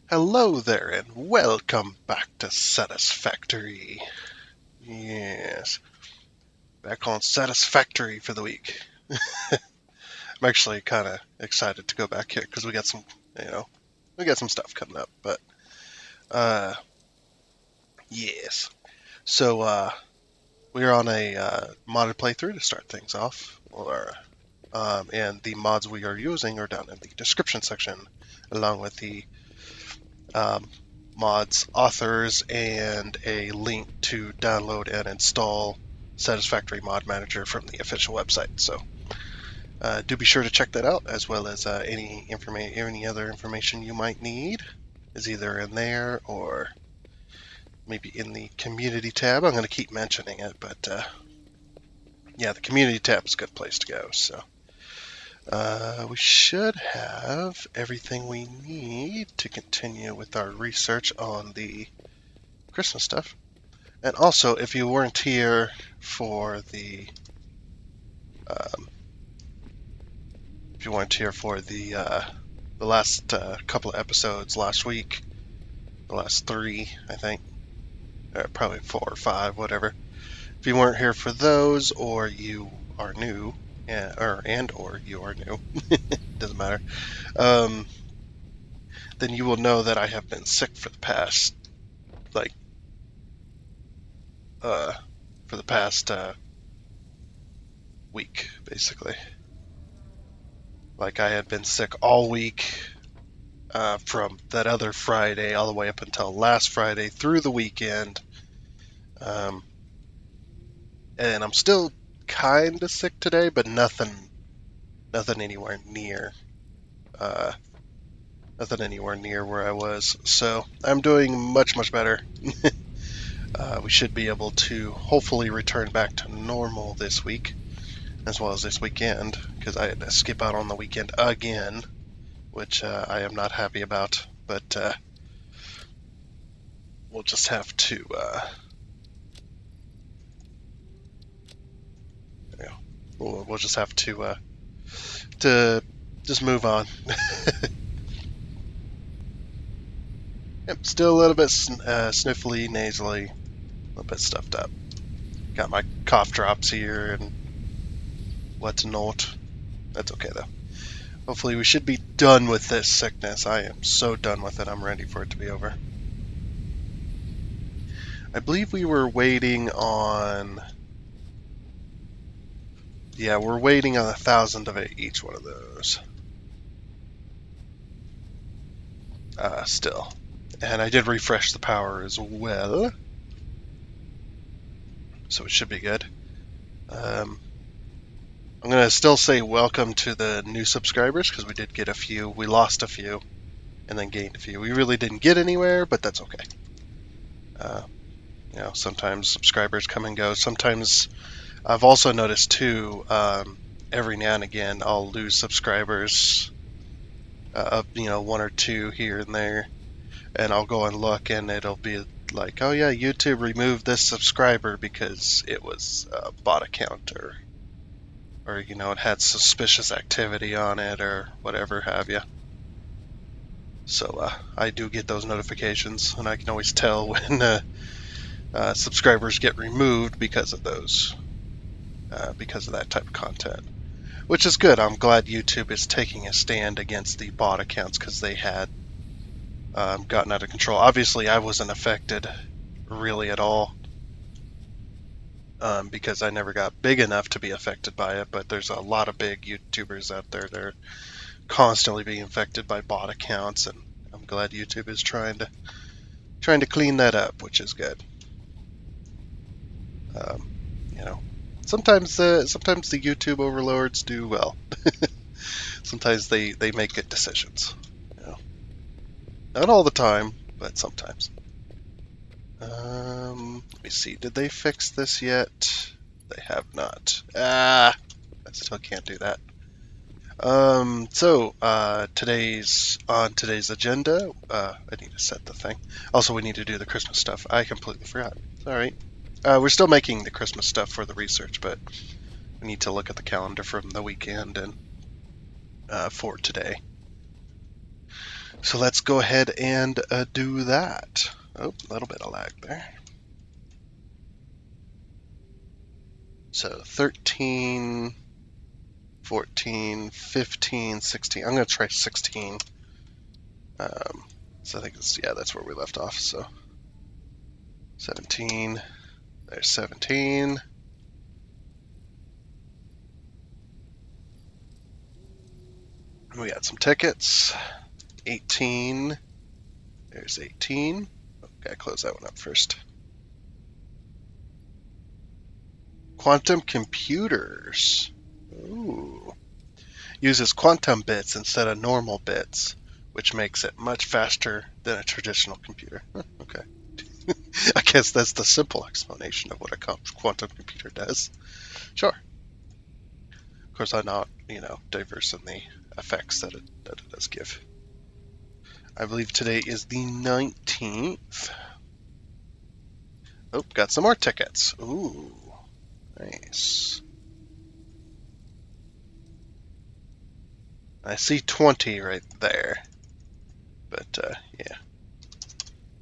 Hello there, and welcome back to Satisfactory. Yes, back on Satisfactory for the week. I'm actually kind of excited to go back here because we got some, you know, we got some stuff coming up. But yes. So we're on a modded playthrough to start things off, and the mods we are using are down in the description section, along with the um, mods, authors, and a link to download and install Satisfactory Mod Manager from the official website. So do be sure to check that out, as well as any other information you might need is either in there or maybe in the community tab. I'm going to keep mentioning it, but yeah, the community tab is a good place to go. So we should have everything we need to continue with our research on the Christmas stuff. And also, if you weren't here for um, the last couple of episodes last week, the last three, I think, probably 4 or 5, whatever. If you weren't here for those, or you are new, or you are new, doesn't matter. Um, then you will know that I have been sick for the past, like, uh, for the past week, basically. Like I had been sick all week, from that other Friday all the way up until last Friday through the weekend. Um, and I'm still kind of sick today, but nothing anywhere near, uh, nothing anywhere near where I was. So I'm doing much better. We should be able to hopefully return back to normal this week, as well as this weekend, because I had to skip out on the weekend again, which I am not happy about. But we'll just have to. You know, we'll just have to just move on. Yep, still a little bit sniffly, nasally, a little bit stuffed up. Got my cough drops here and what's not. That's okay though. Hopefully we should be done with this sickness. I am so done with it. I'm ready for it to be over. I believe we were waiting on. Yeah, we're waiting on 1,000 of each one of those. Still. And I did refresh the power as well. So it should be good. I'm going to still say welcome to the new subscribers because we did get a few. We lost a few and then gained a few. We really didn't get anywhere, but that's okay. Uh, sometimes subscribers come and go. Sometimes I've also noticed too, every now and again I'll lose subscribers, up, one or two here and there, and I'll go and look and it'll be like, oh yeah, YouTube removed this subscriber because it was a bot account or it had suspicious activity on it or whatever have you. So I do get those notifications, and I can always tell when subscribers get removed because of that type of content, which is good. I'm glad YouTube is taking a stand against the bot accounts because they had gotten out of control. Obviously, I wasn't affected really at all, because I never got big enough to be affected by it, but there's a lot of big YouTubers out there that are constantly being affected by bot accounts, and I'm glad YouTube is trying to clean that up, which is good. Um, you know, sometimes the YouTube overlords do well. Sometimes they make good decisions. Not all the time, but sometimes. Let me see. Did they fix this yet? They have not. I still can't do that. Today's agenda, I need to set the thing. Also, we need to do the Christmas stuff. I completely forgot. It's all right. We're still making the Christmas stuff for the research, but we need to look at the calendar from the weekend and for today. So let's go ahead and do that. Oh, a little bit of lag there. So 13, 14, 15, 16. I'm going to try 16. So I think that's where we left off. So 17. There's 17. We got some tickets. 18. There's 18. Oh, gotta close that one up first. Quantum computers. Ooh. Uses quantum bits instead of normal bits, which makes it much faster than a traditional computer. Okay. I guess that's the simple explanation of what a quantum computer does. Sure. Of course, I'm not, diverse in the effects that it does give. I believe today is the 19th. Oh, got some more tickets. Ooh, nice. I see 20 right there. But, yeah.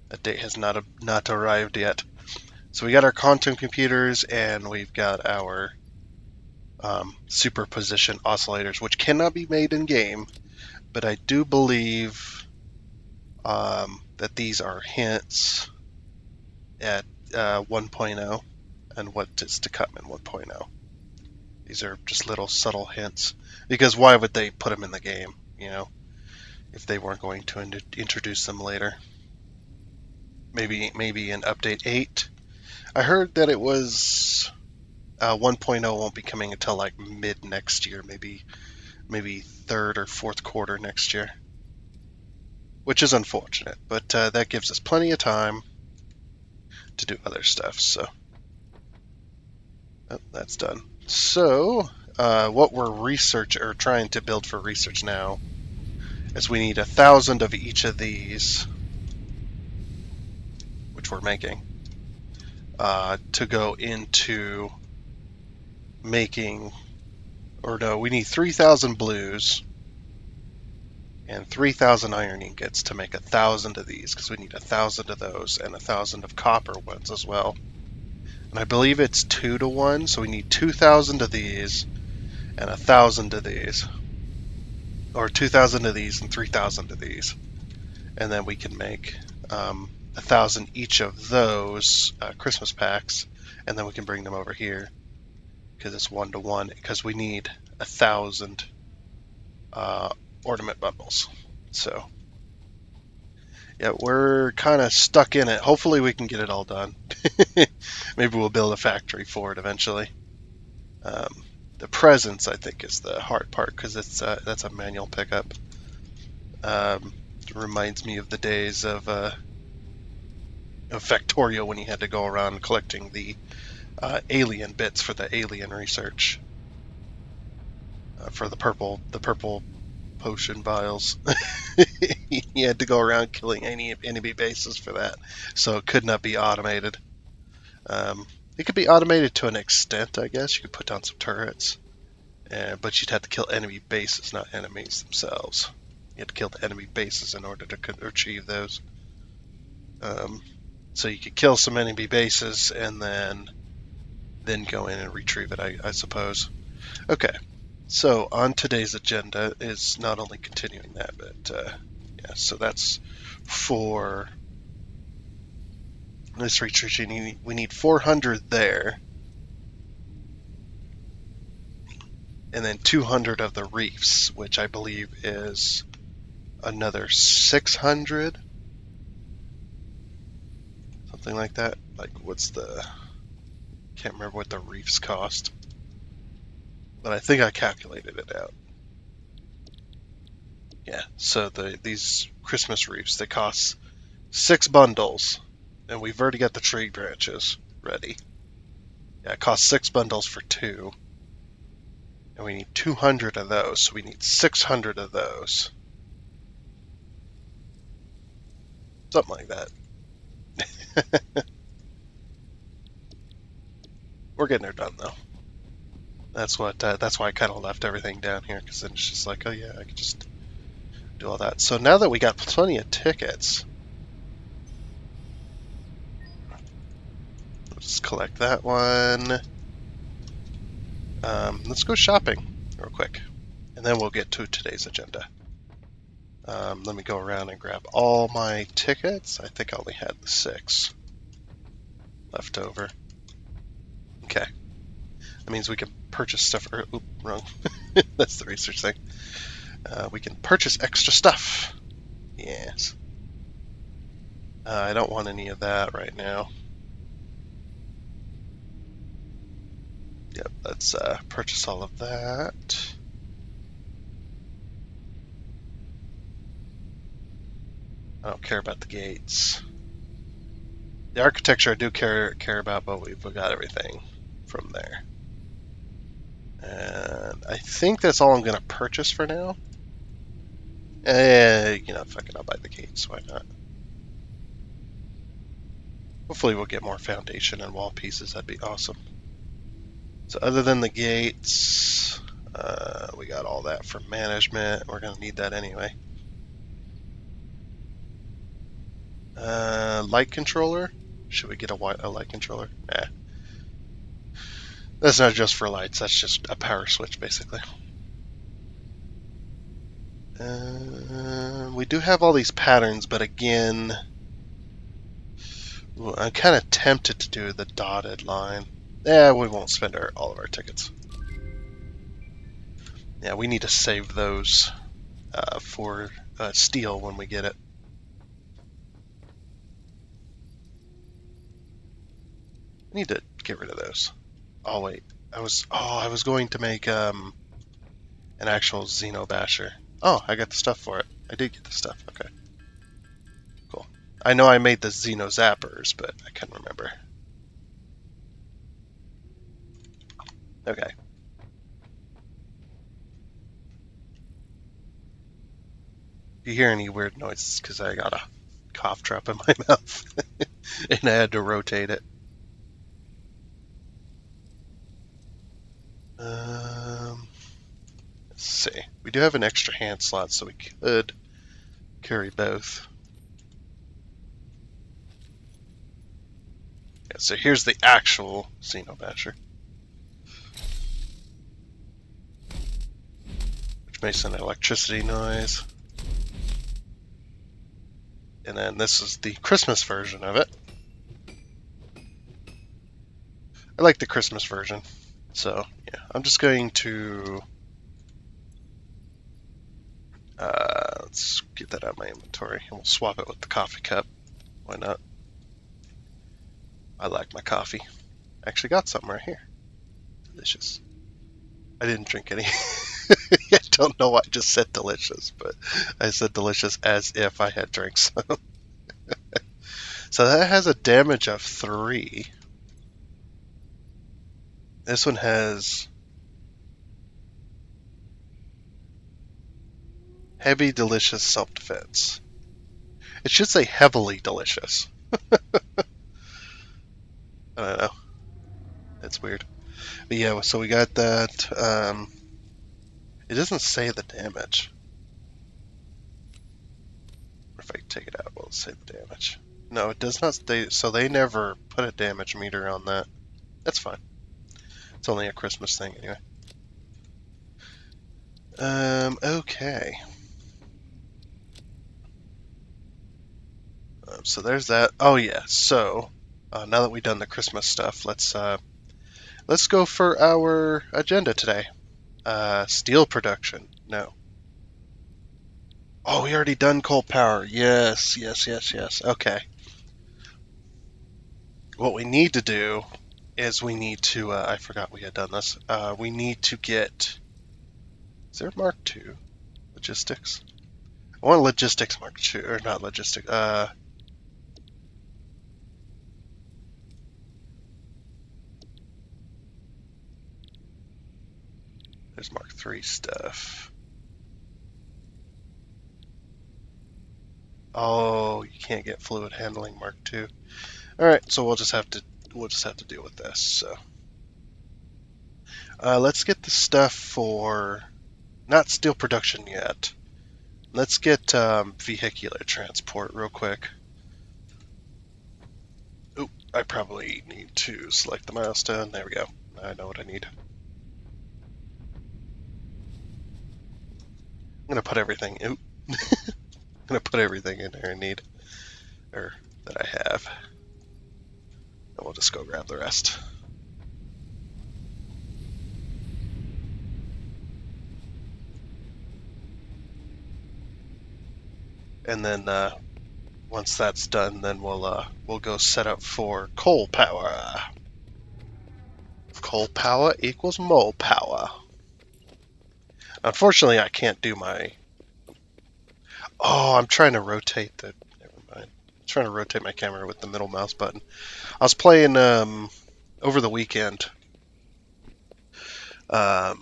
That date has not arrived yet. So we got our quantum computers, and we've got our superposition oscillators, which cannot be made in game, but I do believe that these are hints at 1.0 and what is to come in 1.0. These are just little subtle hints, because why would they put them in the game, if they weren't going to introduce them later? Maybe in update 8. I heard that it was 1.0 won't be coming until like mid next year, maybe third or fourth quarter next year, which is unfortunate, but that gives us plenty of time to do other stuff. So that's done. So what we're trying to build for research now is we need 1,000 of each of these, which we're making, to go into making, or no, we need 3,000 blues and 3,000 iron ingots to make 1,000 of these, because we need 1,000 of those and 1,000 of copper ones as well. And I believe it's 2 to 1, so we need 2,000 of these and 1,000 of these, or 2,000 of these and 3,000 of these, and then we can make 1,000 each of those Christmas packs, and then we can bring them over here because it's 1 to 1, because we need 1,000 ornament bundles. So yeah, we're kind of stuck in it. Hopefully we can get it all done. Maybe we'll build a factory for it eventually. The presents, I think, is the hard part, because that's a manual pickup. It reminds me of the days of Factorio, when you had to go around collecting the alien bits for the alien research, for the purple potion vials. You had to go around killing any enemy bases for that, so it could not be automated. It could be automated to an extent, I guess. You could put down some turrets, but you'd have to kill enemy bases, not enemies themselves. You had to kill the enemy bases in order to achieve those. So you could kill some enemy bases and then go in and retrieve it, I suppose. Okay, so on today's agenda is not only continuing that, but yeah, so that's for this researching. We need 400 there, and then 200 of the reefs, which I believe is another 600, something like that. Like, can't remember what the reefs cost, but I think I calculated it out. Yeah, so these Christmas reefs, they cost 6 bundles, and we've already got the tree branches ready. Yeah, it costs 6 bundles for 2, and we need 200 of those, so we need 600 of those. Something like that. We're getting her done, though. That's why I kind of left everything down here, because then it's just like, oh yeah, I could just do all that. So now that we got plenty of tickets, we'll just collect that one. Let's go shopping real quick, and then we'll get to today's agenda. Let me go around and grab all my tickets. I think I only had the 6 left over. Okay. That means we can purchase stuff. Oop, wrong. That's the research thing. We can purchase extra stuff. Yes. I don't want any of that right now. Yep, let's purchase all of that. I don't care about the gates. The architecture I do care about, but we've got everything from there. And I think that's all I'm going to purchase for now. Fuck it, I'll buy the gates. Why not? Hopefully we'll get more foundation and wall pieces. That'd be awesome. So other than the gates, we got all that for management. We're going to need that anyway. Light controller. Should we get a light controller? Nah. That's not just for lights. That's just a power switch, basically. We do have all these patterns, but again, I'm kind of tempted to do the dotted line. Yeah, we won't spend all of our tickets. Yeah, we need to save those for steel when we get it. I need to get rid of those. Oh wait, I was going to make an actual Xeno basher. Oh, I got the stuff for it. I did get the stuff. Okay, cool. I know I made the Xeno zappers, but I can't remember. Okay. If you hear any weird noises, because I got a cough drop in my mouth, and I had to rotate it. Let's see. We do have an extra hand slot, so we could carry both. Yeah, so here's the actual Xeno basher, which makes an electricity noise. And then this is the Christmas version of it. I like the Christmas version. So, yeah, I'm just going to... let's get that out of my inventory, and we'll swap it with the coffee cup. Why not? I like my coffee. I actually got some right here. Delicious. I didn't drink any. I don't know why I just said delicious, but I said delicious as if I had drank some. So that has a damage of 3. This one has heavy, delicious self-defense. It should say heavily delicious. I don't know. That's weird. But yeah, so we got that. It doesn't say the damage. If I take it out, will it say the damage? No, it does not. So they never put a damage meter on that. That's fine. It's only a Christmas thing anyway. Okay. So there's that. Oh yeah. So now that we've done the Christmas stuff, let's go for our agenda today. Steel production. No. Oh, we already done coal power. Yes. Okay. What we need to do is we need to, I forgot we had done this. We need to get, is there Mark II? Logistics? I want logistics Mark II, or not logistics, there's Mark III stuff. Oh, you can't get fluid handling Mark II. Alright, so we'll just have to deal with this, so. Let's get the stuff for, not steel production yet, Let's get vehicular transport real quick. Oop, I probably need to select the milestone. There we go. I know what I need. I'm gonna put everything. Oop. I'm gonna put everything in there I need, or that I have, and we'll just go grab the rest. And then once that's done, then we'll go set up for coal power. Coal power equals mole power. Unfortunately, I can't do my. Oh, I'm trying to rotate the. Never mind. I'm trying to rotate my camera with the middle mouse button. I was playing over the weekend. I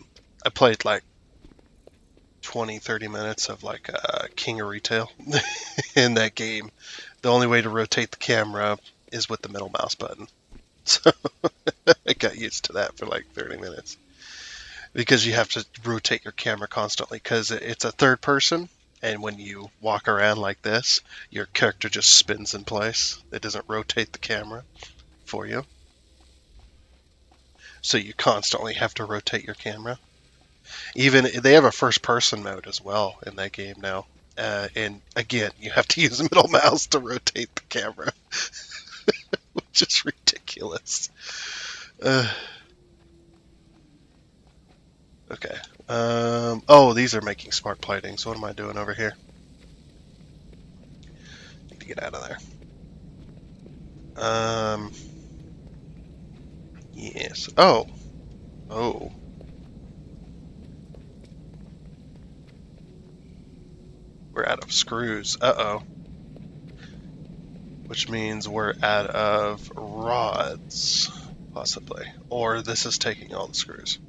played like 20, 30 minutes of like King of Retail in that game. The only way to rotate the camera is with the middle mouse button. So I got used to that for like 30 minutes. Because you have to rotate your camera constantly because it's a third person, and when you walk around like this, your character just spins in place. It doesn't rotate the camera for you. So you constantly have to rotate your camera. Even they have a first person mode as well in that game now. And again, you have to use the middle mouse to rotate the camera, which is ridiculous. Okay. Oh, these are making smart platings. What am I doing over here? Need to get out of there. Yes. Oh. Oh. We're out of screws. Uh-oh. Which means we're out of rods, possibly. Or this is taking all the screws.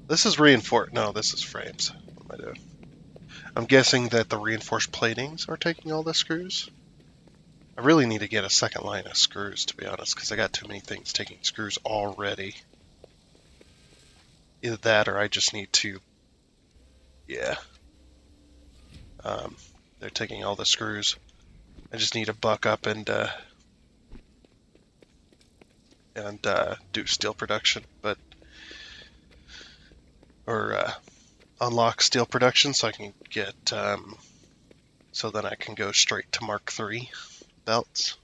This is reinforced. No, this is frames. What am I doing? I'm guessing that the reinforced platings are taking all the screws. I really need to get a second line of screws, to be honest, because I got too many things taking screws already. Either that or I just need to... Yeah. They're taking all the screws. I just need to buck up and do steel production, or unlock steel production so I can get so then I can go straight to Mark III belts,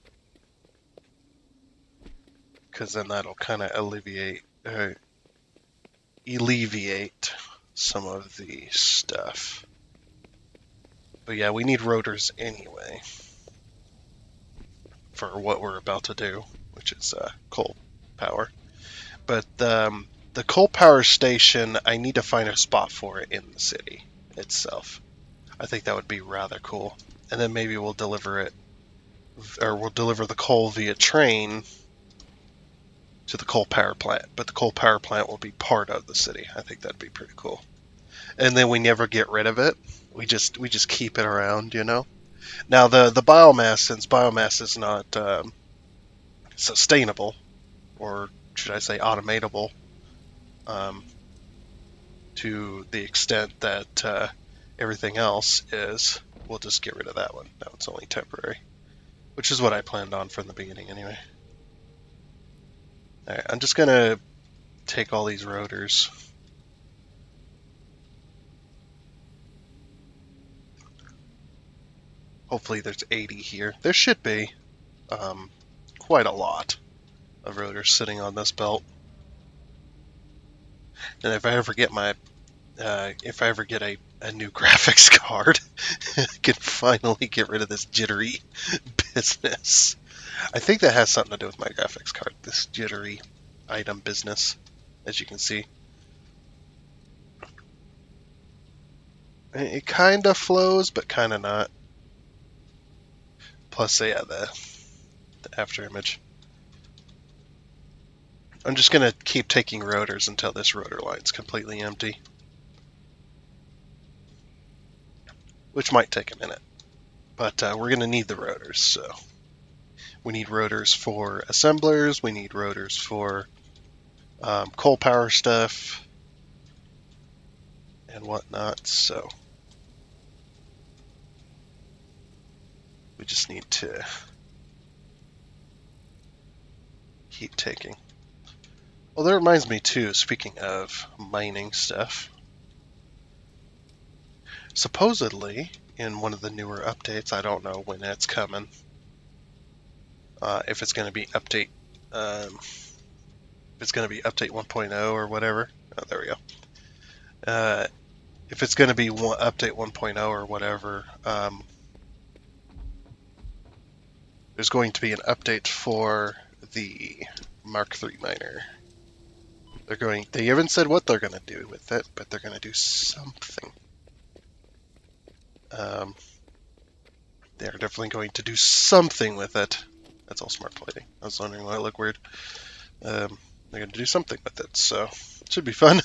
because then that'll kind of alleviate some of the stuff. But yeah, we need rotors anyway for what we're about to do, which is coal power. But the coal power station, I need to find a spot for it in the city itself. I think that would be rather cool. And then maybe we'll deliver it, or we'll deliver the coal via train to the coal power plant. But the coal power plant will be part of the city. I think that'd be pretty cool. And then we never get rid of it. We just keep it around, you know. Now the biomass, since biomass is not sustainable, or should I say automatable, to the extent that everything else is, we'll just get rid of that one. Now it's only temporary, which is what I planned on from the beginning anyway. Alright, I'm just gonna take all these rotors. Hopefully there's 80 here. There should be quite a lot of rotors sitting on this belt. And if I ever get a new graphics card, I can finally get rid of this jittery business. I think that has something to do with my graphics card, this jittery item business, as you can see. It kind of flows, but kind of not. Plus, yeah, the after image. I'm just going to keep taking rotors until this rotor line's completely empty. Which might take a minute. But we're going to need the rotors, so... We need rotors for assemblers, we need rotors for coal power stuff, and whatnot, so... We just need to keep taking. Well, that reminds me too, speaking of mining stuff, supposedly in one of the newer updates, I don't know when it's coming, if it's going to be update, if it's going to be update 1.0 or whatever. Oh, there we go. If it's going to be update 1.0 or whatever, there's going to be an update for the Mark III miner. They haven't said what they're going to do with it, but they're going to do something. They're definitely going to do something with it. That's all smart plating. I was wondering why it looked weird. They're going to do something with it, so it should be fun.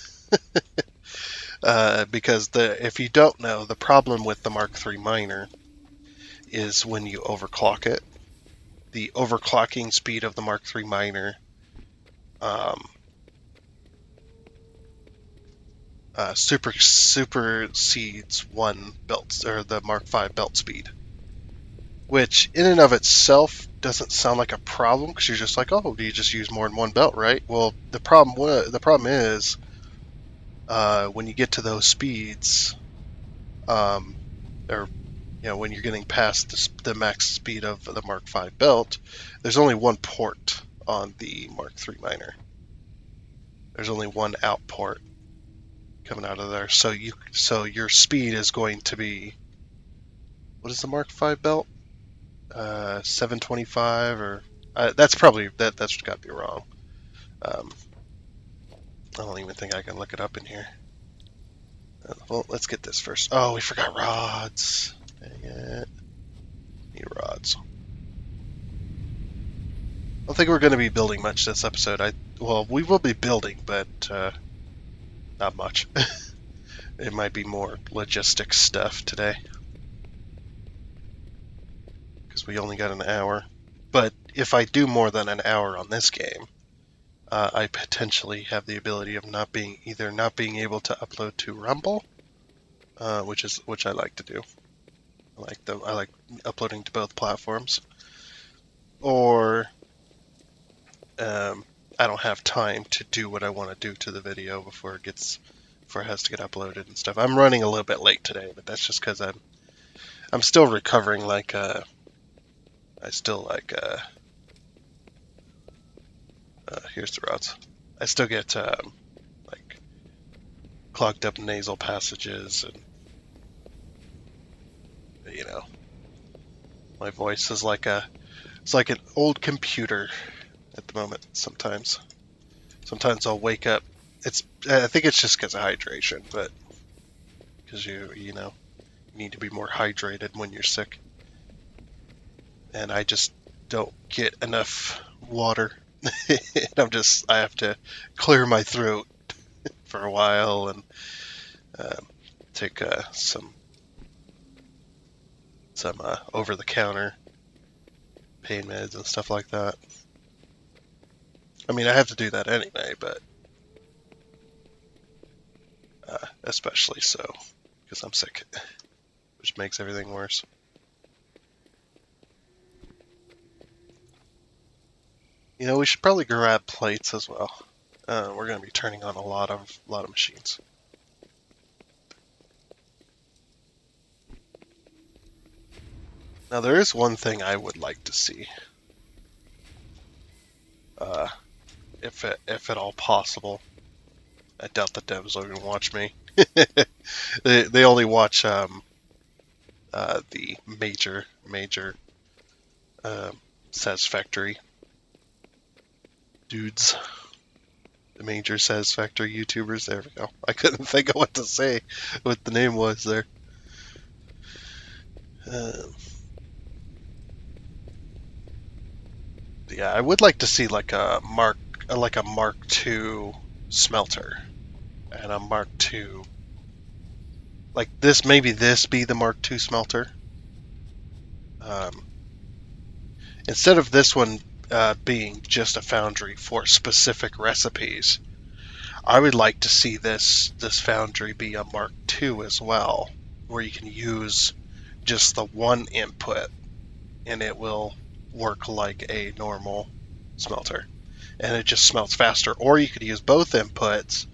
Because if you don't know, the problem with the Mark III miner is when you overclock it. The overclocking speed of the Mark III miner supersedes one belt, or the Mark V belt speed, which in and of itself doesn't sound like a problem, because you're just like, oh, do you just use more than one belt, right? Well, the problem is when you get to those speeds, or when you're getting past the max speed of the Mark V belt, there's only one port on the Mark III miner. There's only one out port coming out of there, so your speed is going to be, what is the Mark V belt? 725, or that's probably that's got to be wrong. I don't even think I can look it up in here. Well, let's get this first. Oh, we forgot rods. Dang it. Need rods. I don't think we're going to be building much this episode. Well, we will be building, but not much. It might be more logistics stuff today, because we only got an hour. But if I do more than an hour on this game, I potentially have the ability of not being able to upload to Rumble, which I like to do. I like uploading to both platforms, or I don't have time to do what I want to do to the video before it has to get uploaded and stuff. I'm running a little bit late today, but that's just because I'm still recovering. Here's the routes. I still get clogged up nasal passages, and my voice is it's like an old computer at the moment. Sometimes I'll wake up. I think it's just because of hydration, but because you need to be more hydrated when you're sick, and I just don't get enough water. I have to clear my throat for a while and take some over-the-counter pain meds and stuff like that. I mean, I have to do that anyway, but especially so because I'm sick, which makes everything worse. We should probably grab plates as well. We're going to be turning on a lot of machines. Now, there is one thing I would like to see, if at all possible. I doubt the devs are going to watch me. They only watch the major Satisfactory dudes. The major Satisfactory YouTubers. There we go. I couldn't think of what to say, what the name was there. Yeah, I would like to see like a Mark II smelter and a Mark II, like this. Maybe this be the Mark II smelter. Instead of this one being just a foundry for specific recipes, I would like to see this foundry be a Mark II as well, where you can use just the one input and it will work like a normal smelter. And it just smelts faster. Or you could use both inputs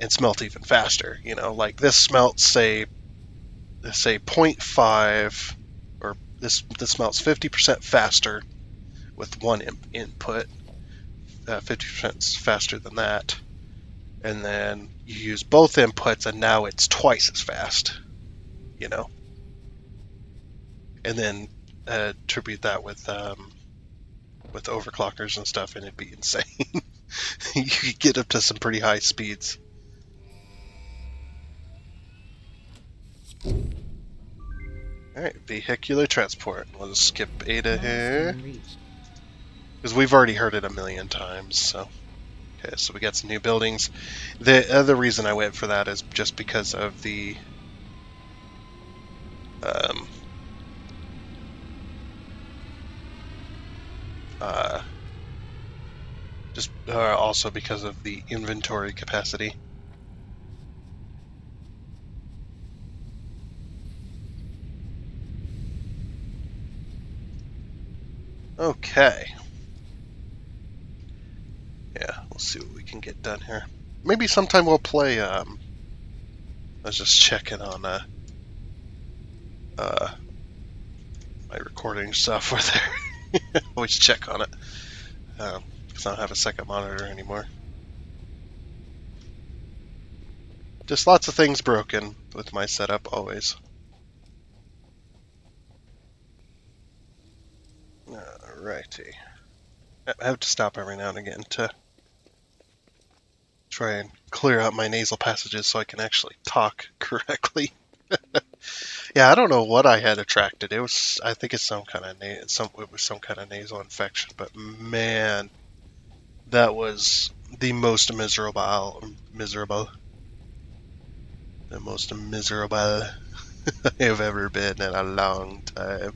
and smelt even faster. You know, like this smelts, say 0.5, or this smelts 50% faster with one input, 50% faster than that. And then you use both inputs, and now it's twice as fast, you know. And then attribute that with overclockers and stuff, and it'd be insane. You could get up to some pretty high speeds. Alright, vehicular transport. We'll just skip Ada here, because we've already heard it a million times, so. Okay, so we got some new buildings. The other reason I went for that is just because of the also because of the inventory capacity. Okay. Yeah, we'll see what we can get done here. Maybe sometime we'll play, I was just checking on my recording software there. Always check on it. Because I don't have a second monitor anymore. Just lots of things broken with my setup, always. Alrighty. I have to stop every now and again to try and clear out my nasal passages so I can actually talk correctly. Yeah, I don't know what I had attracted. I think it's some kind of nasal infection. But man, that was the most miserable I have ever been in a long time.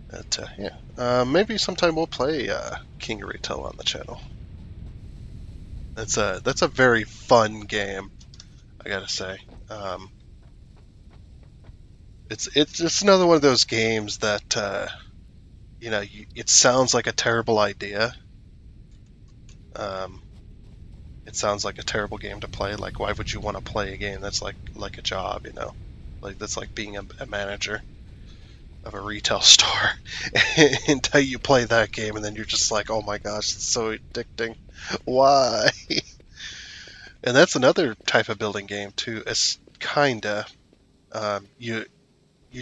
But yeah, maybe sometime we'll play King of Retail on the channel. That's a very fun game, I gotta say. It's just another one of those games that it sounds like a terrible idea. It sounds like a terrible game to play. Like, why would you want to play a game that's like a job? Like that's like being a manager of a retail store until you play that game, and then you're just like, oh my gosh, it's so addicting. Why? And that's another type of building game too. It's kinda you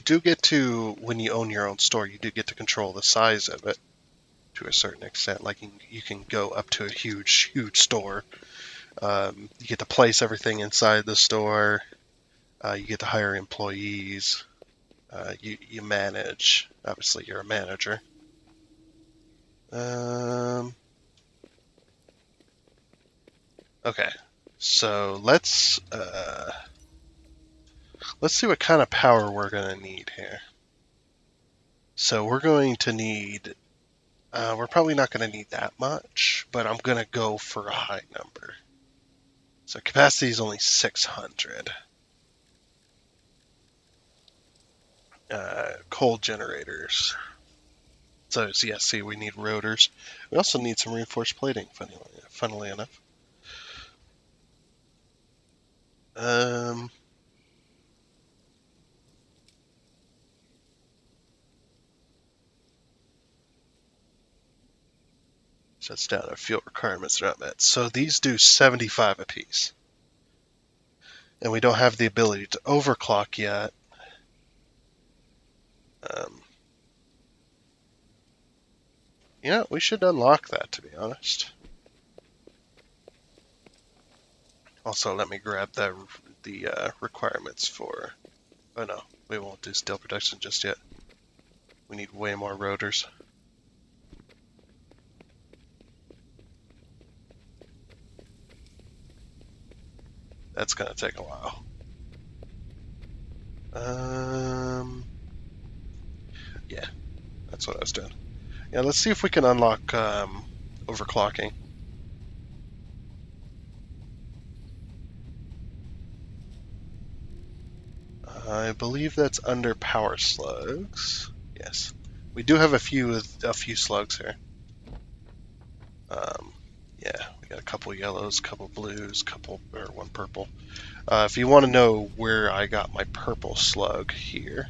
do get to, when you own your own store, you do get to control the size of it to a certain extent. Like you can go up to a huge store. You get to place everything inside the store. You get to hire employees. You manage. Obviously, you're a manager. Okay, so let's see what kind of power we're going to need here. So we're going to need. We're probably not going to need that much, but I'm going to go for a high number. So capacity is only 600. Coal generators. So yeah, see, we need rotors. We also need some reinforced plating, funnily enough. Sets down our fuel requirements are not met. So these do 75 apiece. And we don't have the ability to overclock yet. We should unlock that, to be honest. Also, let me grab the requirements for... Oh no, we won't do steel production just yet. We need way more rotors. That's gonna take a while. Yeah, that's what I was doing. Yeah, let's see if we can unlock overclocking. I believe that's under power slugs. Yes, we do have a few slugs here. Yeah, we got a couple yellows, couple blues, one purple. If you want to know where I got my purple slug here,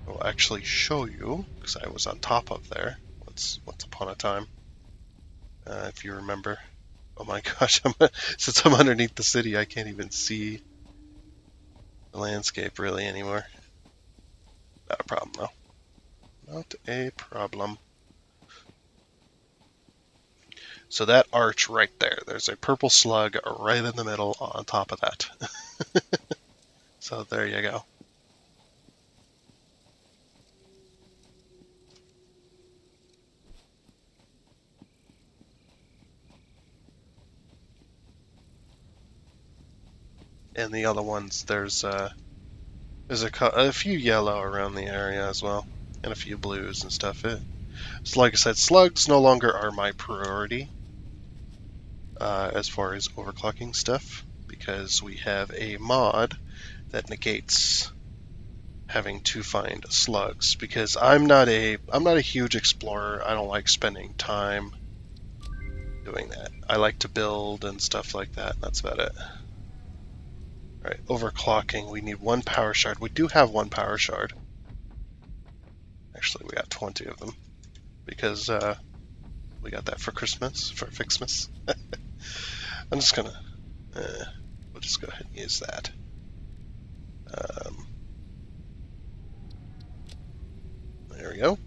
I'll actually show you because I was on top of there once upon a time. If you remember. Oh my gosh! Since I'm underneath the city, I can't even see the landscape really anymore. Not a problem though. Not a problem. So that arch right there, there's a purple slug right in the middle on top of that. So there you go. And the other ones, there's a few yellow around the area as well, and a few blues and stuff. So like I said, slugs no longer are my priority as far as overclocking stuff, because we have a mod that negates having to find slugs. Because I'm not a huge explorer. I don't like spending time doing that. I like to build and stuff like that. That's about it. All right, overclocking. We need one power shard. We do have one power shard. Actually, we got 20 of them because we got that for Christmas, for Ficsmas. I'm just gonna, we'll just go ahead and use that. There we go.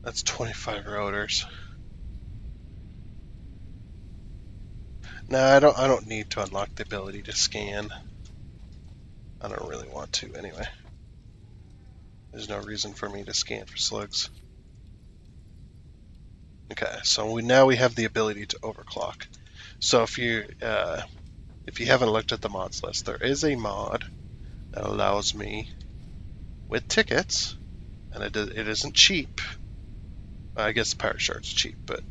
That's 25 rotors. No, I don't need to unlock the ability to scan. I don't really want to anyway. There's no reason for me to scan for slugs. Okay, so now we have the ability to overclock. So if you haven't looked at the mods list, there is a mod that allows me with tickets, and it isn't cheap. I guess the power shard's cheap, but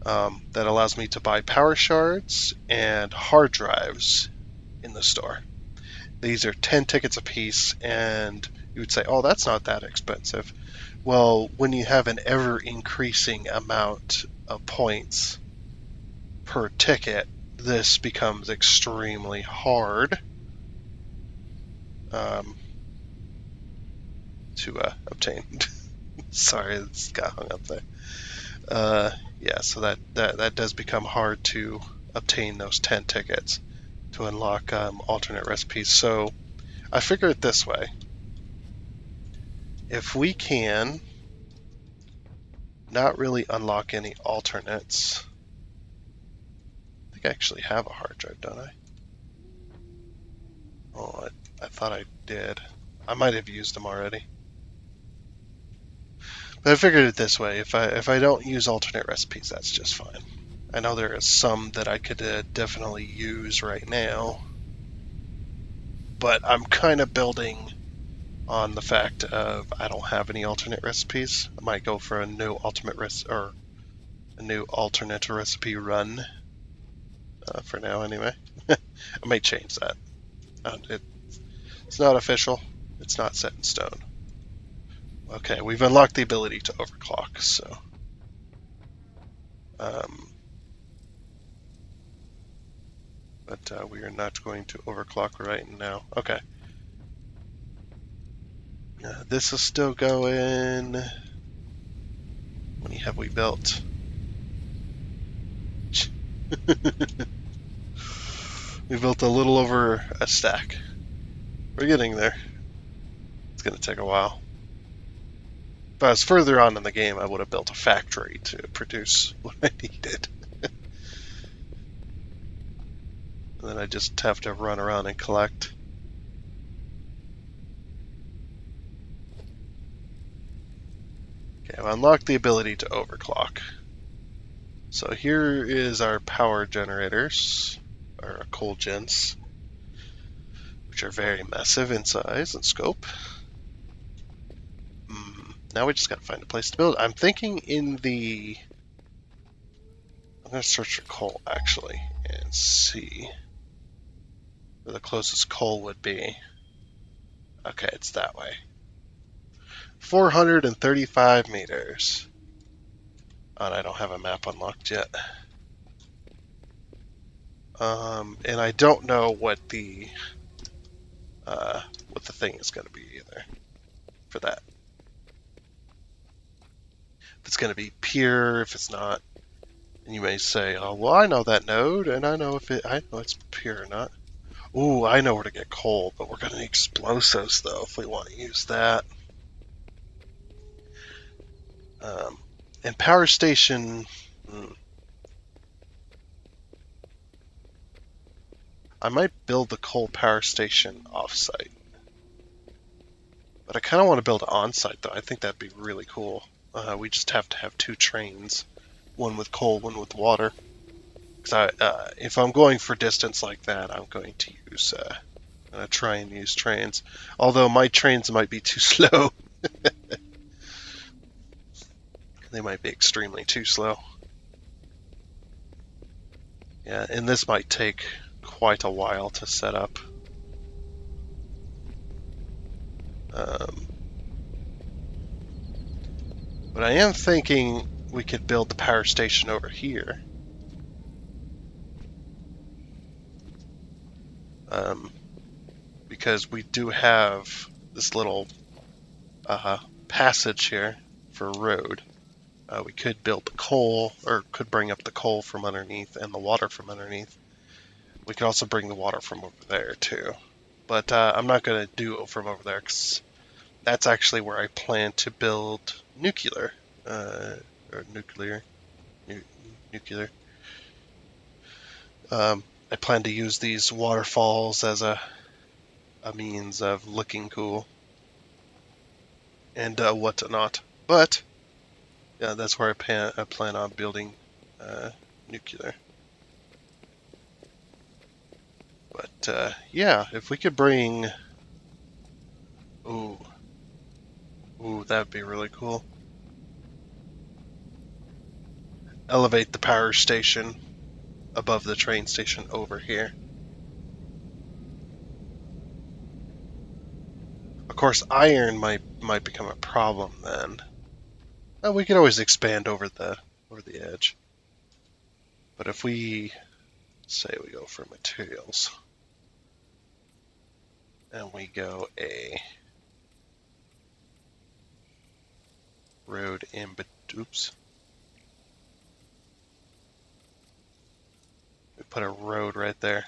that allows me to buy power shards and hard drives in the store. These are 10 tickets a piece, and you would say, oh, that's not that expensive. Well, when you have an ever-increasing amount of points per ticket, this becomes extremely hard to obtain. Sorry, it's got hung up there. Yeah, so that does become hard to obtain those 10 tickets to unlock alternate recipes. So I figure it this way. If we can not really unlock any alternates, I think I actually have a hard drive, don't I? Oh, I thought I did. I might have used them already. But I figured it this way: if I don't use alternate recipes, that's just fine. I know there are some that I could definitely use right now, but I'm kind of building on the fact of I don't have any alternate recipes. I might go for a new alternate recipe run for now, anyway. I may change that. It's not official. It's not set in stone. Okay, we've unlocked the ability to overclock, so but we are not going to overclock right now. Okay. This is still going. How many have we built? We built a little over a stack. We're getting there. It's going to take a while. If I was further on in the game, I would have built a factory to produce what I needed. And then I just have to run around and collect. Okay, I've unlocked the ability to overclock. So here is our power generators, our coal gens, which are very massive in size and scope. Now we just gotta find a place to build. I'm thinking in the... I'm going to search for coal, actually, and see where the closest coal would be. Okay, it's that way. 435 meters. Oh, and I don't have a map unlocked yet. And I don't know what the thing is going to be either for that. If it's going to be pure, if it's not. And you may say, "Oh, well, I know that node, and I know it's pure or not." Ooh, I know where to get coal, but we're going to need explosives though if we want to use that. And power station. I might build the coal power station offsite. But I kind of want to build it on-site, though. I think that'd be really cool. We just have to have 2 trains, one with coal, one with water. Because if I'm going for distance like that, I'm going to use, try and use trains. Although my trains might be too slow. They might be extremely too slow. Yeah, and this might take quite a while to set up. But I am thinking we could build the power station over here. Because we do have this little passage here for a road. We could build the coal, or could bring up the coal from underneath and the water from underneath. We could also bring the water from over there too. But I'm not going to do it from over there because that's actually where I plan to build nuclear. Or nuclear. Nuclear. I plan to use these waterfalls as a means of looking cool and whatnot. But yeah, that's where I plan on building nuclear. But yeah, if we could bring, ooh, that would be really cool. Elevate the power station above the train station over here. Of course, iron might become a problem then. We could always expand over the edge. But if we say we go for materials and we go a road in, oops. We put a road right there.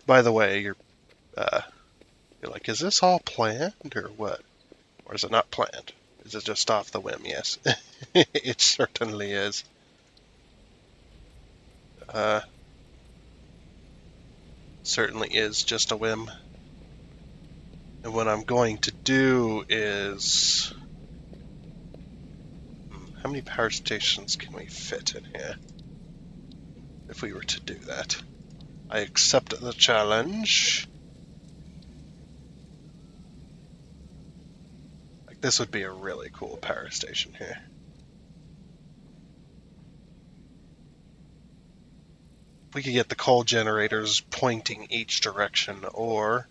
By the way, you're like, is this all planned or what? Or is it not planned? Is it just off the whim? Yes. It certainly is. Certainly is just a whim. And what I'm going to do is... how many power stations can we fit in here? If we were to do that. I accept the challenge. Like, this would be a really cool power station here. We could get the coal generators pointing each direction, or...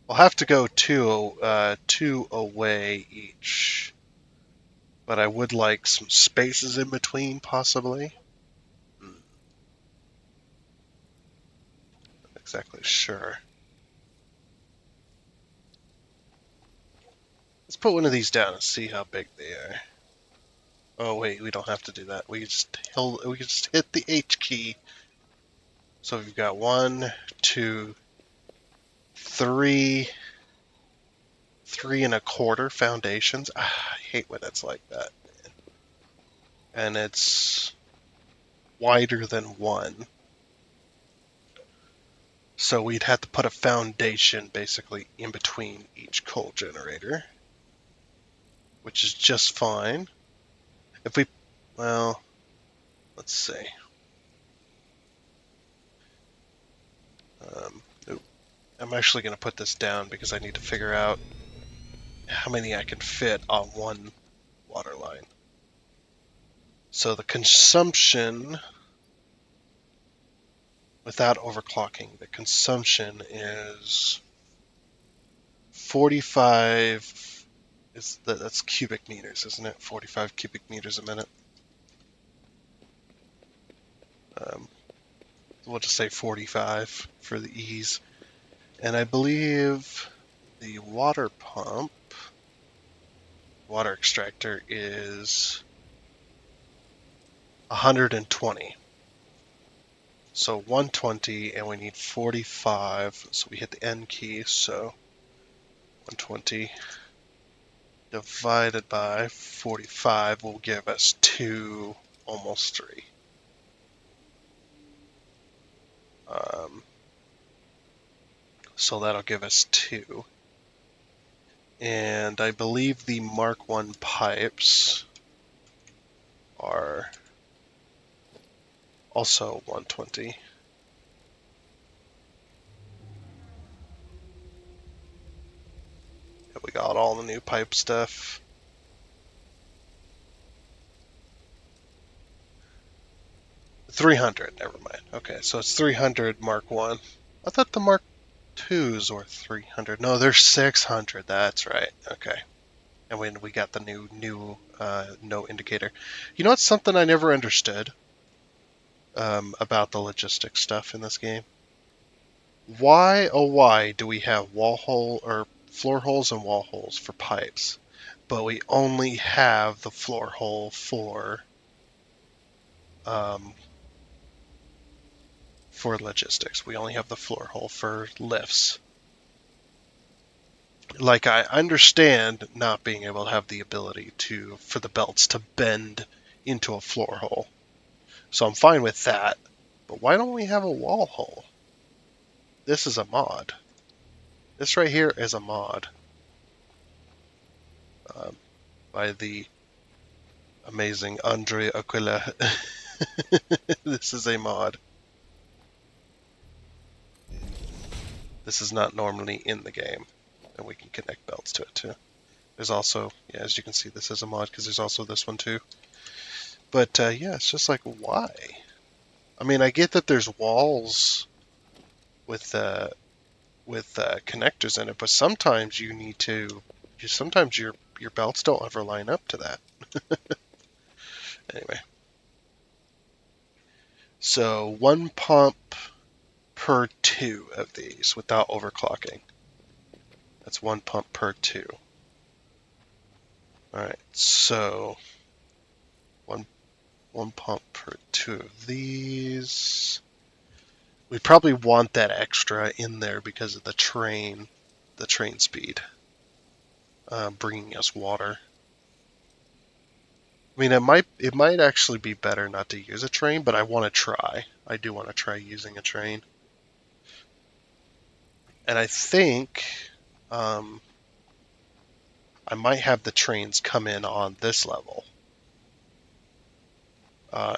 we'll have to go two away each. But I would like some spaces in between, possibly. Not exactly sure. Let's put one of these down and see how big they are. Oh wait, we don't have to do that. We just hit the H key. So we've got 1, 2, 3, 3 1/4 foundations. I hate when it's like that. And it's wider than 1. So we'd have to put a foundation basically in between each coal generator, which is just fine. If we, well, let's see. I'm actually going to put this down because I need to figure out how many I can fit on water line. So the consumption, without overclocking, the consumption is 45, that's cubic meters, isn't it? 45 cubic meters a minute. We'll just say 45 for the ease. And I believe the water pump, water extractor is 120. So 120, and we need 45, so we hit the N key, so 120 divided by 45 will give us 2, almost 3. So that'll give us 2. And I believe the Mark 1 pipes are also 120. We got all the new pipe stuff. $300, never mind. Okay, so it's 300 Mark 1. I thought the Mark 2s were 300. No, they're 600. That's right. Okay. And when we got the new no indicator. You know what's something I never understood about the logistics stuff in this game? Why, oh why, do we have wall hole or floor holes and wall holes for pipes, but we only have the floor hole for logistics? We only have the floor hole for lifts. Like, I understand not being able to have the ability for the belts to bend into a floor hole. So I'm fine with that. But why don't we have a wall hole? This is a mod. This right here is a mod. By the amazing Andre Aquila. This is a mod. This is not normally in the game. And we can connect belts to it too. There's also, yeah, as you can see, this is a mod because there's also this one too. But yeah, it's just like, why? I mean, I get that there's walls with connectors in it, but sometimes you need to. Sometimes your belts don't ever line up to that. Anyway, so 1 pump per 2 of these without overclocking. That's 1 pump per 2. All right, so one pump per 2 of these. We probably want that extra in there because of the train speed, bringing us water. I mean, it might actually be better not to use a train, but I want to try. I do want to try using a train. And I think I might have the trains come in on this level.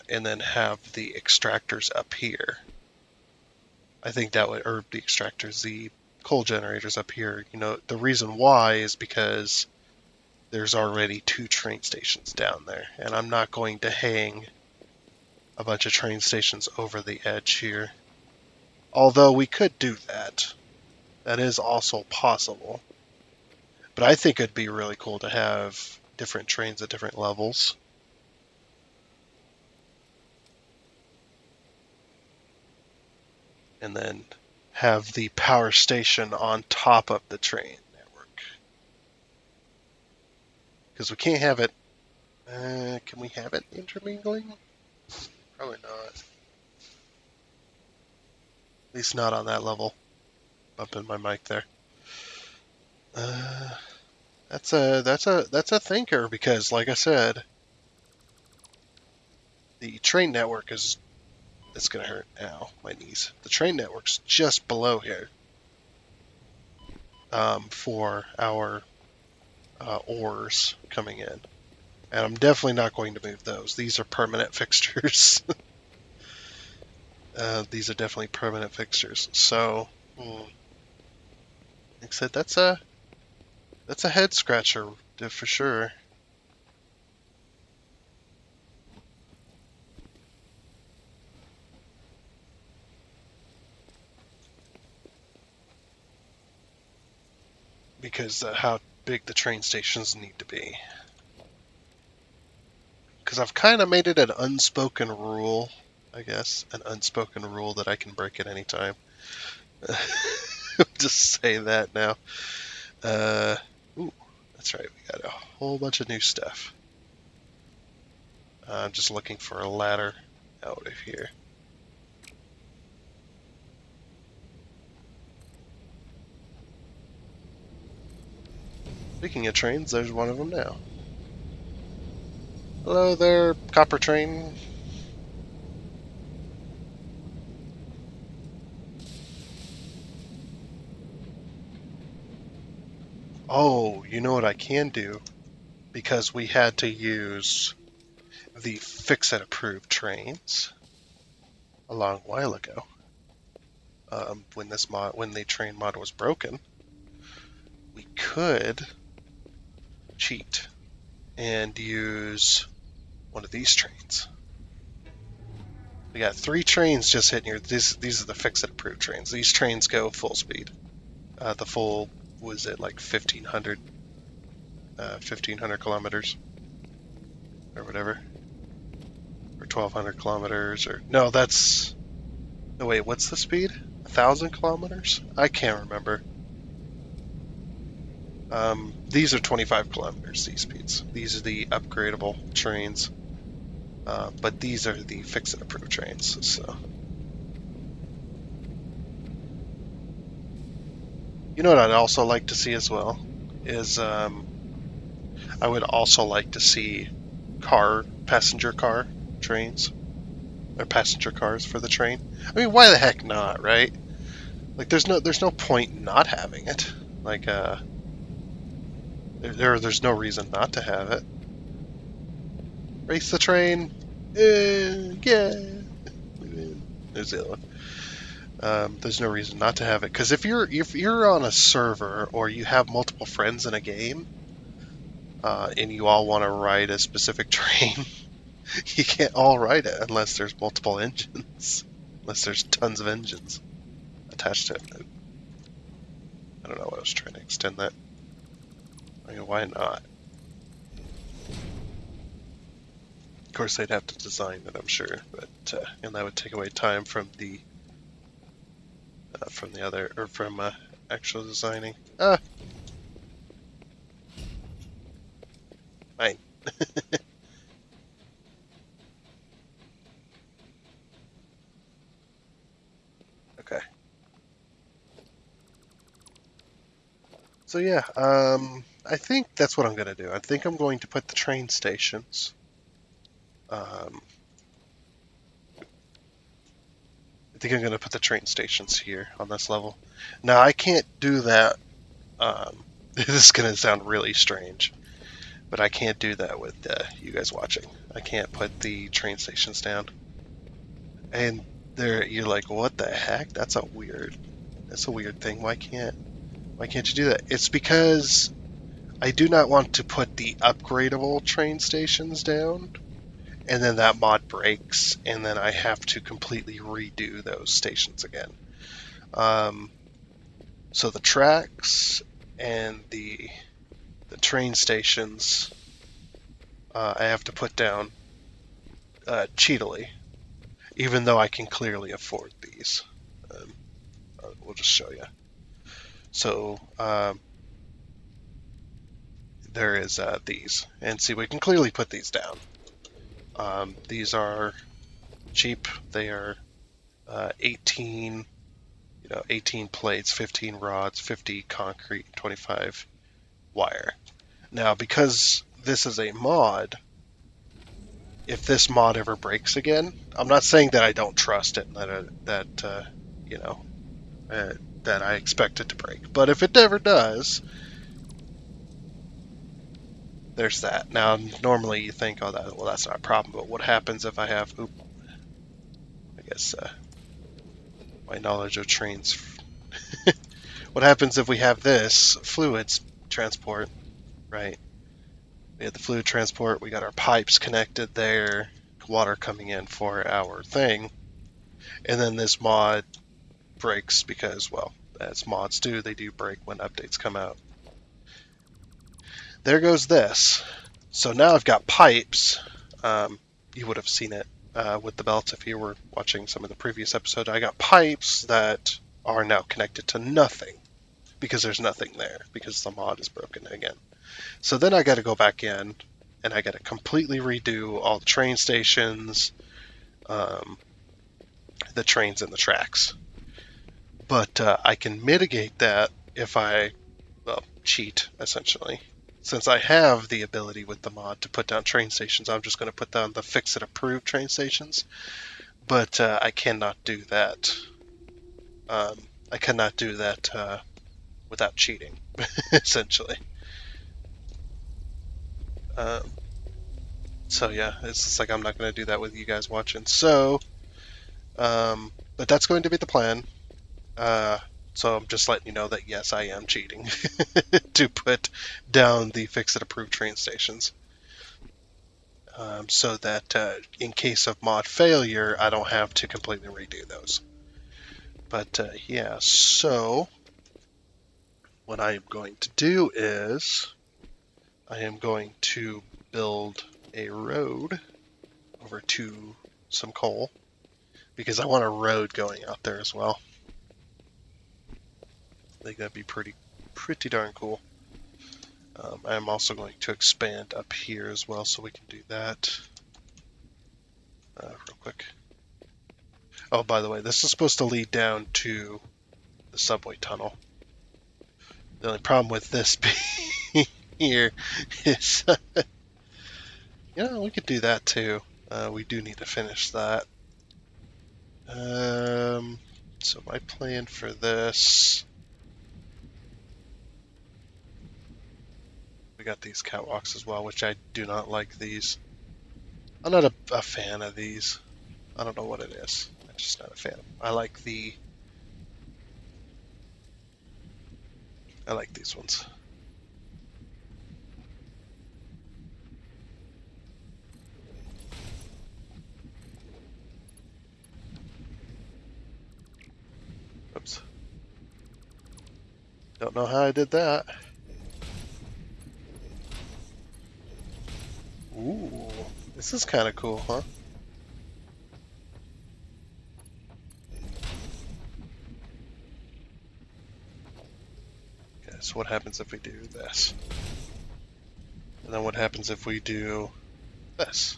And then have the extractors up here. I think that would, or the extractors, the coal generators up here. You know, the reason why is because there's already 2 train stations down there, and I'm not going to hang a bunch of train stations over the edge here. Although we could do that. That is also possible. But I think it'd be really cool to have different trains at different levels. And then have the power station on top of the train network. Because we can't have it... can we have it intermingling? Probably not. At least not on that level. Bumping my mic there. That's a thinker, because like I said, the train network is... It's gonna hurt. Ow, my knees. The train network's just below here. For our ores coming in. And I'm definitely not going to move those. These are permanent fixtures. These are definitely permanent fixtures. So, like I said, that's a head scratcher for sure. because how big the train stations need to be. Because I've kind of made it an unspoken rule, I guess, an unspoken rule that I can break at any time. Just say that now. Ooh, that's right. We got a whole bunch of new stuff. I'm just looking for a ladder out of here. Speaking of trains, there's one of them now. Hello there, copper train. Oh, you know what I can do? Because we had to use the fix-it approved trains a long while ago. When the train mod was broken, we could cheat and use one of these trains. We got 3 trains just hitting here. These are the fix-it approved trains. These trains go full speed. The full, was it like 1500 kilometers or whatever, or 1200 kilometers, or no, that's, no wait, what's the speed? 1000 kilometers? I can't remember. These are 25 kilometers, these speeds. These are the upgradable trains, but these are the fix-it approved trains. So, you know what I'd also like to see as well is I would also like to see passenger car trains, or passenger cars for the train. I mean, why the heck not, right? Like, there's no point not having it. Like, there's no reason not to have it. Race the train, yeah. There's the other one. There's no reason not to have it, because if you're on a server or you have multiple friends in a game, and you all want to ride a specific train, you can't all ride it unless there's multiple engines, unless there's tons of engines attached to it. I don't know what I was trying to extend that. I mean, why not? Of course, they'd have to design it, I'm sure, but and that would take away time from the other, or from actual designing. Fine. Okay. So yeah, I think that's what I'm gonna do. I think I'm going to put the train stations. Um, I think I'm gonna put the train stations here on this level. Now I can't do that. This is gonna sound really strange, but I can't do that with you guys watching. I can't put the train stations down. And there, you're like, what the heck? That's a weird thing. Why can't you do that? It's because I do not want to put the upgradable train stations down, and then that mod breaks, and then I have to completely redo those stations again. Um, so the tracks and the train stations, I have to put down cheatily, even though I can clearly afford these. Um, we'll just show you. So there is these, and see, we can clearly put these down. These are cheap. They are 18, 18 plates, 15 rods, 50 concrete, 25 wire. Now, because this is a mod, if this mod ever breaks again, I'm not saying that I don't trust it, you know, that I expect it to break. But if it ever does, there's that. Now, normally you think, oh, that's not a problem. But what happens if I have? I guess my knowledge of trains. What happens if we have this fluids transport, right? We had the fluid transport. We got our pipes connected there, water coming in for our thing, and then this mod breaks because, well, as mods do, they do break when updates come out. there goes this. So now I've got pipes. You would have seen it with the belts if you were watching some of the previous episodes. I got pipes that are now connected to nothing because there's nothing there because the mod is broken again. So then I got to go back in and I got to completely redo all the train stations, the trains and the tracks. But I can mitigate that if I, cheat, essentially. Since I have the ability with the mod to put down train stations, I'm just going to put down the fix it approved train stations. But I cannot do that. I cannot do that without cheating, essentially. So yeah, it's just like I'm not going to do that with you guys watching. So, but that's going to be the plan. So I'm just letting you know that yes, I am cheating to put down the fix it approved train stations. So that in case of mod failure, I don't have to completely redo those. But yeah, so what I am going to do is I am going to build a road over to some coal because I want a road going out there as well. I think that'd be pretty darn cool. I am also going to expand up here as well, so we can do that real quick. Oh, by the way, this is supposed to lead down to the subway tunnel. The only problem with this being here is, we could do that too. We do need to finish that. So my plan for this, we got these catwalks as well, which I do not like these. I'm not a fan of these. I don't know what it is. I'm just not a fan. I like these ones. Oops. Don't know how I did that. Ooh, this is kind of cool, huh? Okay, so what happens if we do this? And then what happens if we do this?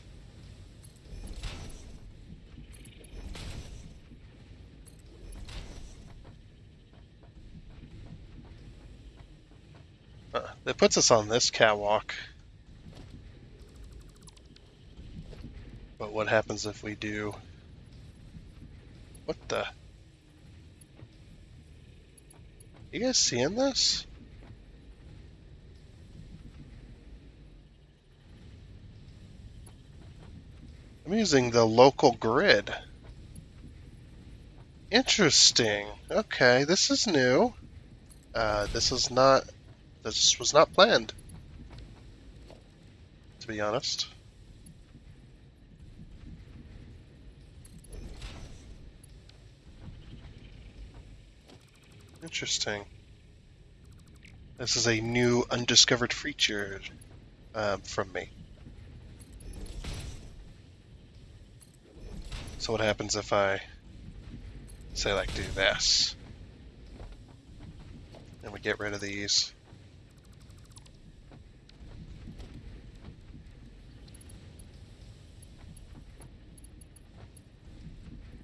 That puts us on this catwalk. But what happens if we do... What the... You guys seeing this? I'm using the local grid. Interesting. Okay, this is new. This was not planned, to be honest. Interesting. This is a new undiscovered feature from me. So what happens if I say like do this? And we get rid of these.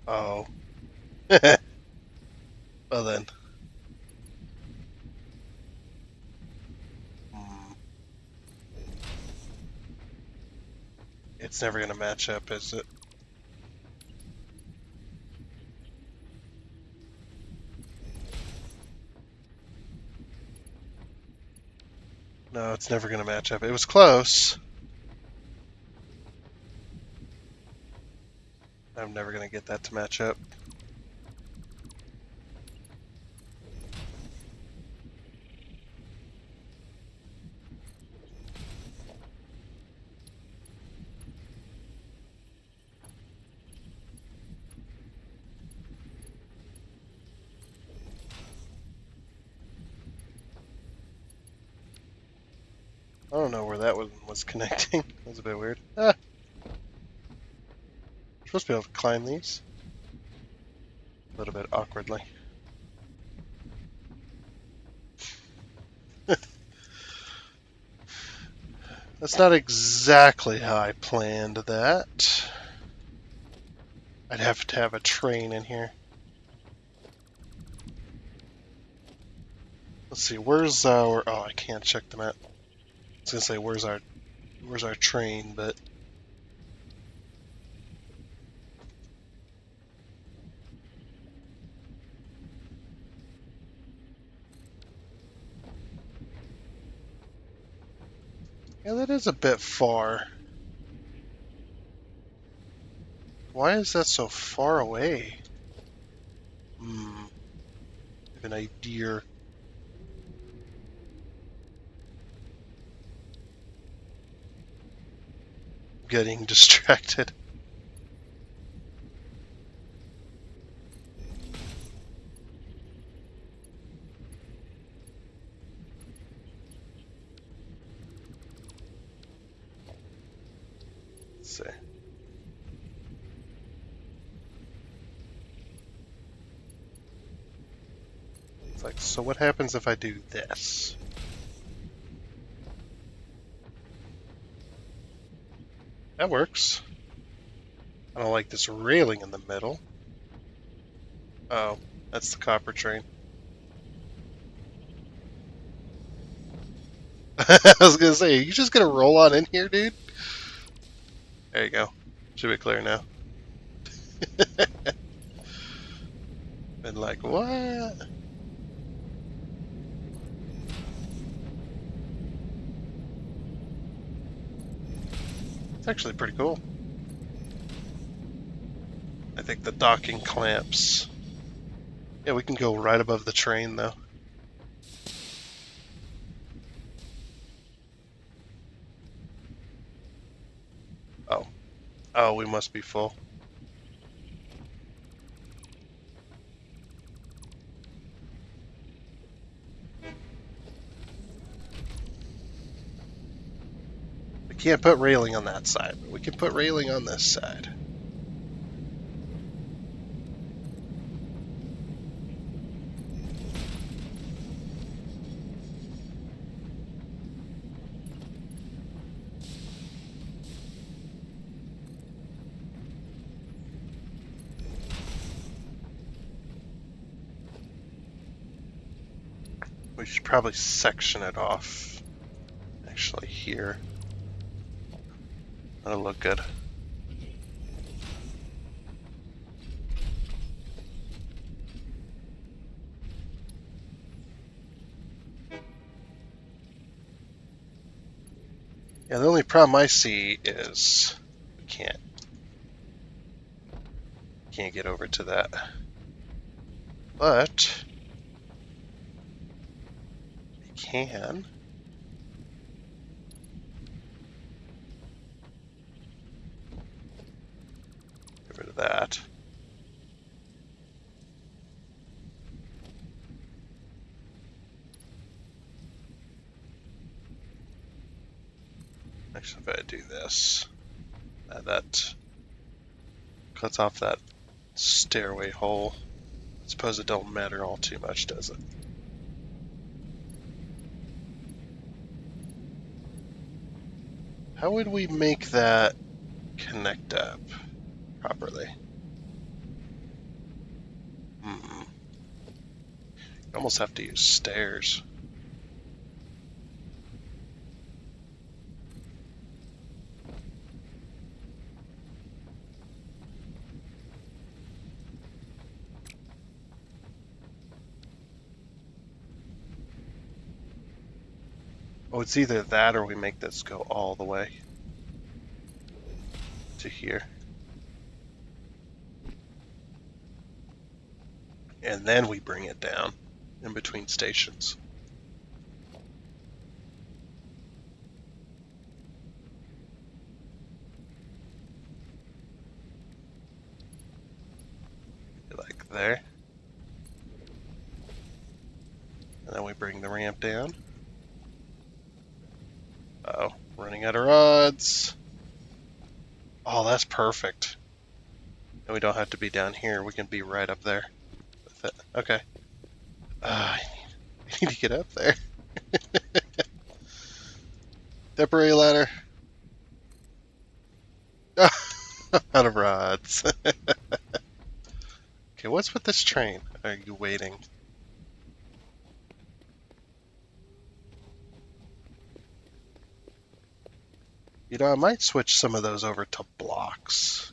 Oh. Well then. It's never going to match up, is it? No, it's never going to match up. It was close. I'm never going to get that to match up. I don't know where that one was connecting. That was a bit weird. Ah, we're supposed to be able to climb these. A little bit awkwardly. That's not exactly how I planned that. I'd have to have a train in here. Let's see, where's our... Oh, I can't check the map. I was gonna say, where's our train, but... Yeah, that is a bit far. Why is that so far away? I have an idea. Getting distracted. Let's see. It's like, so what happens if I do this? That works. I don't like this railing in the middle. Oh, that's the copper train. I was gonna say, are you just gonna roll on in here, dude? There you go. Should be clear now. Been like, what? It's actually pretty cool. I think the docking clamps. Yeah, we can go right above the train, though. Oh. Oh, we must be full. We can't put railing on that side, but we can put railing on this side. We should probably section it off. Actually, here. That'll look good. Yeah, the only problem I see is we can't get over to that. But we can. Get rid of that. Actually, if I do this, that cuts off that stairway hole. I suppose it don't matter all too much, does it? How would we make that connect up properly? You almost have to use stairs. Oh, it's either that or we make this go all the way to here. And then we bring it down in between stations. Like there. And then we bring the ramp down. Running out of rods. Oh, that's perfect. And we don't have to be down here. We can be right up there with it. Okay. I need to get up there. Temporary ladder. Out of rods. Okay, what's with this train? Are you waiting? You know, I might switch some of those over to blocks.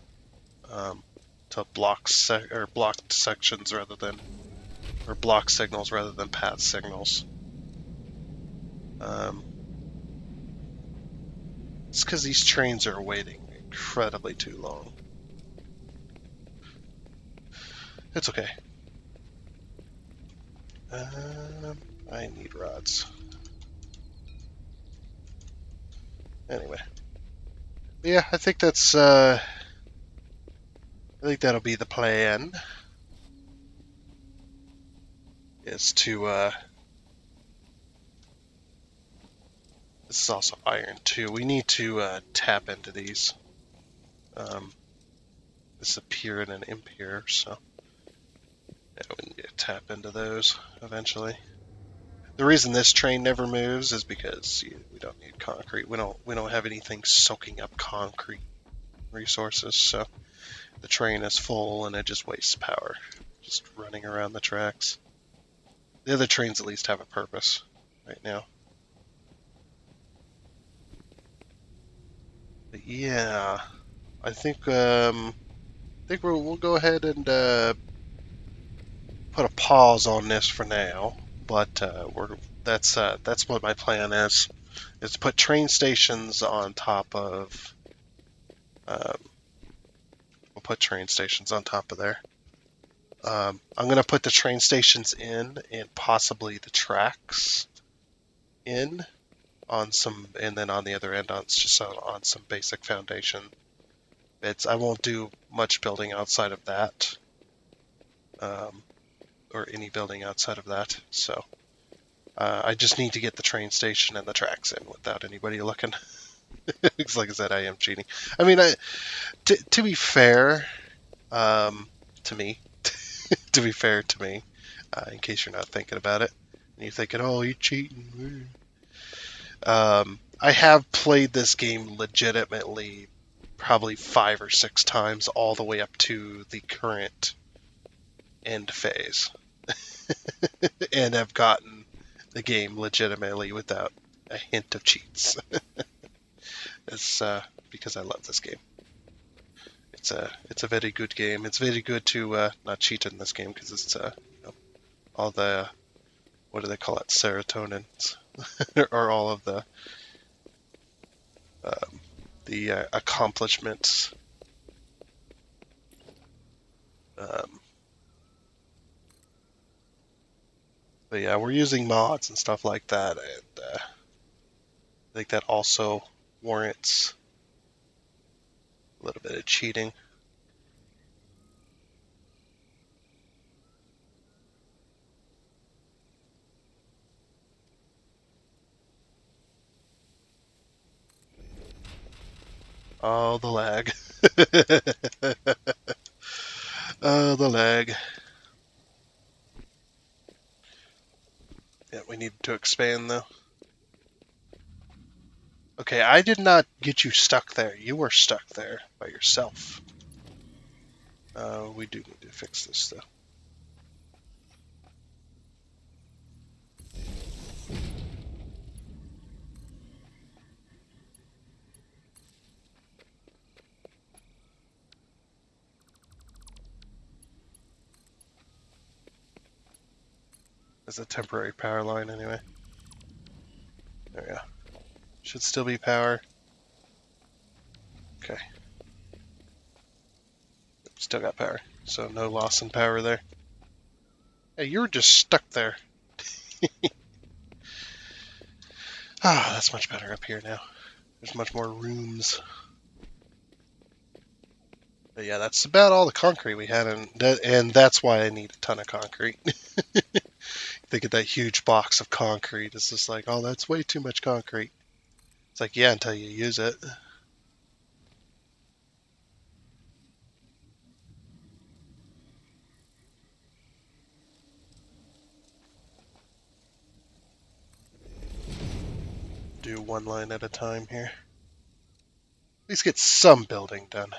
To blocked sections rather than, or block signals rather than path signals. It's because these trains are waiting incredibly too long. It's okay. I need rods. Anyway. Yeah, I think that's, I think that'll be the plan. Is to, this is also iron too. We need to, tap into these. This appear and an impure, so yeah, we need to tap into those eventually. The reason this train never moves is because we don't need concrete. We don't have anything soaking up concrete resources, so the train is full and it just wastes power, just running around the tracks. The other trains at least have a purpose right now. But yeah, I think we'll go ahead and put a pause on this for now. But that's what my plan is to put train stations on top of. We'll put train stations on top of there. I'm gonna put the train stations in and possibly the tracks in on some, and then on the other end on some basic foundation bits. I won't do much building outside of that, or any building outside of that. So I just need to get the train station and the tracks in without anybody looking. Because like I said, I am cheating. I mean, to be fair, to me, to be fair to me, in case you're not thinking about it, and you're thinking, oh, you're cheating. I have played this game legitimately probably 5 or 6 times all the way up to the current end phase. And have gotten the game legitimately without a hint of cheats. It's because I love this game. It's a very good game. It's very good to not cheat in this game because it's all the, what do they call it, serotonins, or all of the accomplishments. But yeah, we're using mods and stuff like that, and I think that also warrants a little bit of cheating. Oh, the lag. Oh, the lag. Yeah, we need to expand though. Okay, I did not get you stuck there. You were stuck there by yourself. We do need to fix this though. As a temporary power line anyway. There we go. Should still be power. Okay. Still got power, so no loss in power there. Hey, you were just stuck there. Ah, that's much better up here now. There's much more rooms. But yeah, that's about all the concrete we had, and that's why I need a ton of concrete. Think of that huge box of concrete. It's just like, oh, that's way too much concrete. It's like, yeah, until you use it. Do one line at a time here. At least get some building done.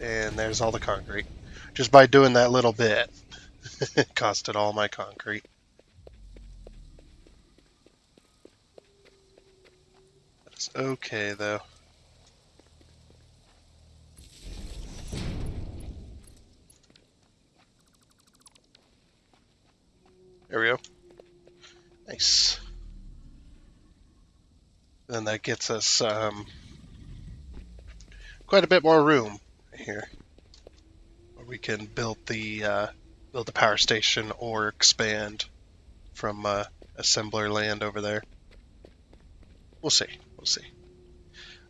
And there's all the concrete. Just by doing that little bit, it costed all my concrete. That's okay, though. There we go. Nice. Then that gets us quite a bit more room here. We can build the power station or expand from assembler land over there. We'll see. We'll see.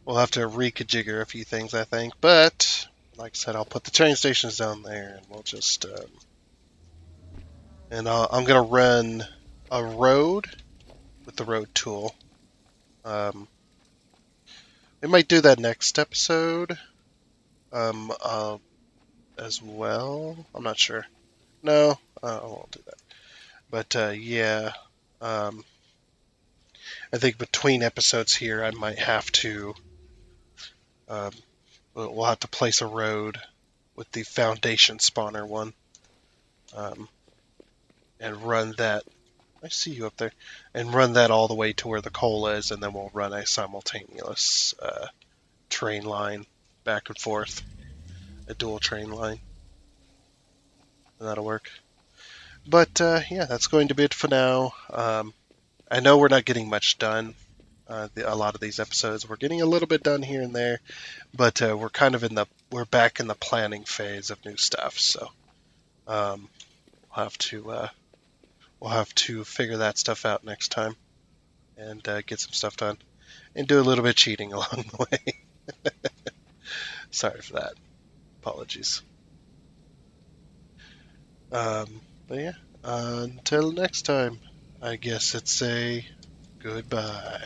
We'll have to reconfigure a few things, I think. But like I said, I'll put the train stations down there, and we'll just I'm gonna run a road with the road tool. We might do that next episode as well. I'm not sure. No, I won't do that. But yeah, um, I think between episodes here, I might have to. Um, we'll have to place a road with the foundation spawner one, um, and run that. I see you up there, and run that all the way to where the coal is, and then we'll run a simultaneous train line back and forth, a dual train line. And that'll work. But yeah, that's going to be it for now. I know we're not getting much done. A lot of these episodes, we're getting a little bit done here and there, but we're back in the planning phase of new stuff. So um, we'll have to figure that stuff out next time and get some stuff done and do a little bit of cheating along the way. Sorry for that. Apologies. But yeah, until next time, I guess it's a goodbye.